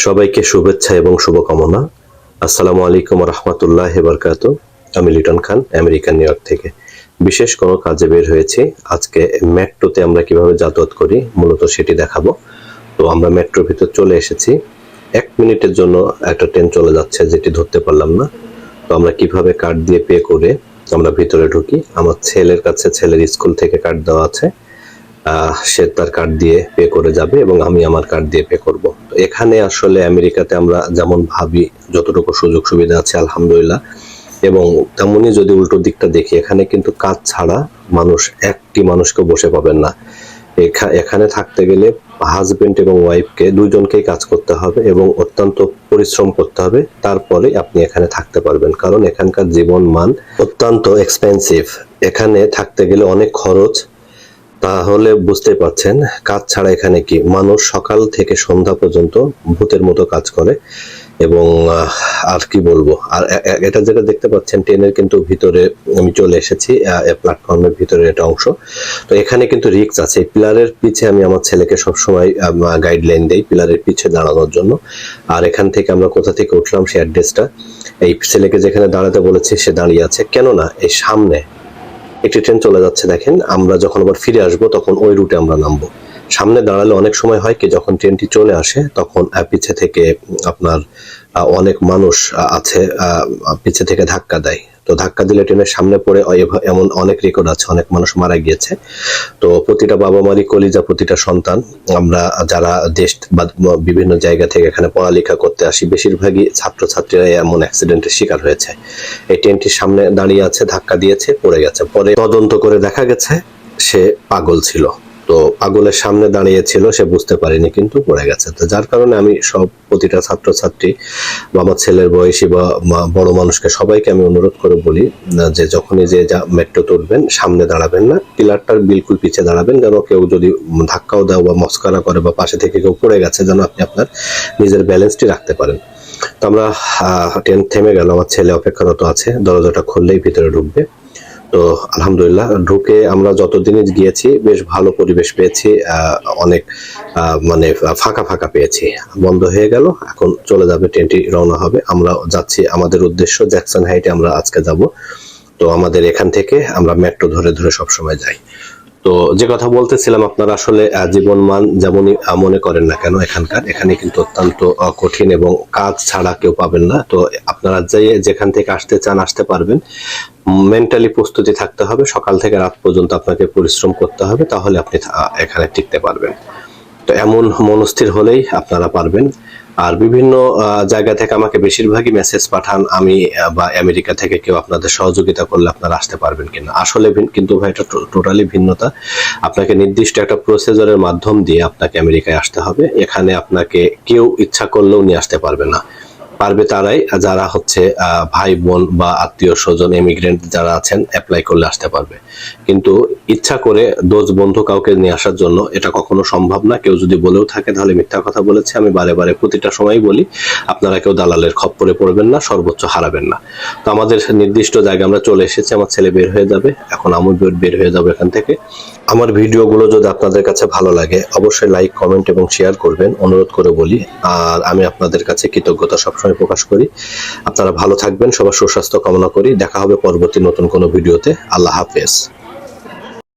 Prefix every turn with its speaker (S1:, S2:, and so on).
S1: সবাইকে শুভেচ্ছা এবং শুভকামনা। আসসালামু আলাইকুম রহমতুল্লাহি বারাকাতুহু। আমি লিটন খান, আমেরিকান নিউ ইয়র্ক থেকে। বিশেষ কোনো কাজে বের হয়েছি। আজকে মেট্রোতে আমরা কিভাবে যাতায়াত করি মূলত সেটি দেখাবো। তো আমরা মেট্রোর ভিতর চলে এসেছি। 1 মিনিটের জন্য একটা ট্রেন চলে যাচ্ছে, যেটি ধরতে পারলাম না। তো আমরা কিভাবে কার্ড দিয়ে পে করে আমরা ভিতরে ঢুকি। আমার ছেলের কাছে, ছেলের স্কুল থেকে কার্ড দেওয়া আছে, সে তার কার্ড দিয়ে পে করে যাবে এবং আমি আমার কার্ড দিয়ে পে করব। তো এখানে আসলে আমেরিকাতে আমরা যেমন ভাবি যতটুকু সুযোগ সুবিধা আছে আলহামদুলিল্লাহ, এবং তেমনি যদি উল্টো দিকটা দেখি, এখানে কিন্তু কাজ ছাড়া মানুষ একটি মানুষকে বসে পাবেন না। এখানে থাকতে গেলে হাজবেন্ড এবং ওয়াইফকে দুইজনকেই কাজ করতে হবে এবং অত্যন্ত পরিশ্রম করতে হবে, তারপরে আপনি এখানে থাকতে পারবেন। কারণ এখানকার জীবন মান অত্যন্ত এক্সপেন্সিভ। এখানে থাকতে গেলে অনেক খরচ। তাহলে বুঝতে পারছেন কাজ ছাড়া এখানে কি মানুষ সকাল থেকে সন্ধ্যা পর্যন্ত ভূতের মতো কাজ করে। এবং আর কি বলবো, আর এটা যেটা দেখতে পাচ্ছেন ট্রেনের কিন্তু ভিতরে আমি চলে এসেছি, প্ল্যাটফর্মের ভিতরে এটা অংশ। তো এখানে কিন্তু রিস্ক আছে। পিলারের পিছে আমি আমার ছেলেকে সবসময় গাইডলাইন দেই পিলারের পিছে দাঁড়ানোর জন্য। আর এখান থেকে আমরা কোথা থেকে উঠলাম সেই অ্যাড্রেসটা, এই ছেলেকে যেখানে দাঁড়াতে বলেছি সে দাঁড়িয়ে আছে। কেননা এই সামনে একটি ট্রেন চলে যাচ্ছে, দেখেন। আমরা যখন আবার ফিরে আসবো তখন ওই রুটে আমরা নামবো। সামনে দাঁড়ালে অনেক সময় হয় কি, যখন ট্রেনটি চলে আসে তখন পিছে থেকে আপনার অনেক মানুষ আছে, পিছে থেকে ধাক্কা দেয়। তো ধাক্কা দিলে ট্রেনের সামনে পড়ে এমন অনেক রেকর্ড আছে, অনেক মানুষ মারা গিয়েছে। তো প্রতিটা বাবা মারই কলিজা, প্রতিটা সন্তান। আমরা যারা দেশ বা বিভিন্ন জায়গা থেকে এখানে পড়ালেখা করতে আসি, বেশিরভাগই ছাত্রছাত্রীরা এমন অ্যাক্সিডেন্টের শিকার হয়েছে। এই ট্রেনটির সামনে দাঁড়িয়ে আছে, ধাক্কা দিয়েছে, পড়ে গেছে। পরে তদন্ত করে দেখা গেছে সে পাগল ছিল। তো পাগলের সামনে দাঁড়িয়ে ছিল, সে বুঝতে পারেনি কিন্তু পড়ে গেছে। তো যার কারণে আমি প্রতিটা ছাত্রছাত্রী বা আমার ছেলের বয়সী বা বড় মানুষকে সবাইকে আমি অনুরোধ করে বলি যে যখনই যে মেট্রোতে উঠবেন সামনে দাঁড়াবেন না, পিলারটার বিলকুল পিছে দাঁড়াবেন, যেন কেউ যদি ধাক্কাও দেয় বা মস্কারা করে বা পাশে থেকে কেউ পড়ে গেছে যেন আপনি আপনার নিজের ব্যালেন্সটি রাখতে পারেন। তো আমরা ট্রেন থেমে গেল, আমার ছেলে অপেক্ষারত আছে, দরজাটা খুললেই ভিতরে ঢুকবে। তো আলহামদুলিল্লাহ ঢুকে আমরা যতদিনই গিয়েছি বেশ ভালো পরিবেশ পেয়েছি, অনেক মানে ফাঁকা ফাঁকা পেয়েছি। বন্ধ হয়ে গেল, এখন চলে যাবে, ট্রেনটি রওনা হবে। আমরা যাচ্ছি, আমাদের উদ্দেশ্য জ্যাকসন হাইটে আমরা আজকে যাব। তো আমাদের এখান থেকে আমরা মেট্রো ধরে ধরে সবসময় যাই। তো যে কথা বলতেছিলাম, আপনারা আসলে জীবন মান যেমনই মনে করেন না কেন, এখানে কিন্তু অত্যন্ত কঠিন এবং কাজ ছাড়া কেউ পাবেন না। তো আপনারা যেখান থেকে আসতে চান আসতে পারবেন। মেন্টালি প্রস্তুতি থাকতে হবে, সকাল থেকে রাত পর্যন্ত আপনাকে পরিশ্রম করতে হবে, তাহলে আপনি এখানে টিকতে পারবেন। তো এমন মনস্থির হলেই আপনারা পারবেন। আর বিভিন্ন জায়গা থেকে আমাকে বেশিরভাগই মেসেজ পাঠান, আমি বা আমেরিকা থেকে কেউ আপনাদের সহযোগিতা করলে আপনারা আসতে পারবেন কিনা। আসলে কিন্তু ভাই এটা টোটালি ভিন্নতা। আপনাকে নির্দিষ্ট একটা প্রসিজারের মাধ্যম দিয়ে আপনাকে আমেরিকায় আসতে হবে। এখানে আপনাকে কেউ ইচ্ছা করলেও নিয়ে আসতে পারবে না। পারবে তারাই যারা হচ্ছে ভাই বোন বা আত্মীয় স্বজন এমিগ্রেন্ট যারা আছেন, অ্যাপ্লাই করলে আসতে পারবে। কিন্তু ইচ্ছা করে দোস্ত বন্ধু কাউকে নিয়ে আসার জন্য এটা কখনো সম্ভব না। কেউ যদি বলেও থাকে তাহলে মিথ্যা কথা বলেছে। আমি বারে বারে প্রতিটা সময় বলি, আপনারা কেউ দালালের খপ্পরে পড়বেন না, সর্বোচ্চ হারাবেন না। তো আমাদের নির্দিষ্ট জায়গায় আমরা চলে এসেছি, আমার ছেলে বের হয়ে যাবে, এখন আমি বের হয়ে যাবো এখান থেকে। আমার ভিডিওগুলো যদি আপনাদের কাছে ভালো লাগে অবশ্যই লাইক, কমেন্ট এবং শেয়ার করবেন, অনুরোধ করে বলি। আর আমি আপনাদের কাছে কৃতজ্ঞতা সবসময় প্রকাশ করি। আপনারা ভালো থাকবেন, সবার সুস্বাস্থ্য কামনা করি। দেখা হবে পরবর্তী নতুন কোনো ভিডিওতে। আল্লাহ হাফেজ।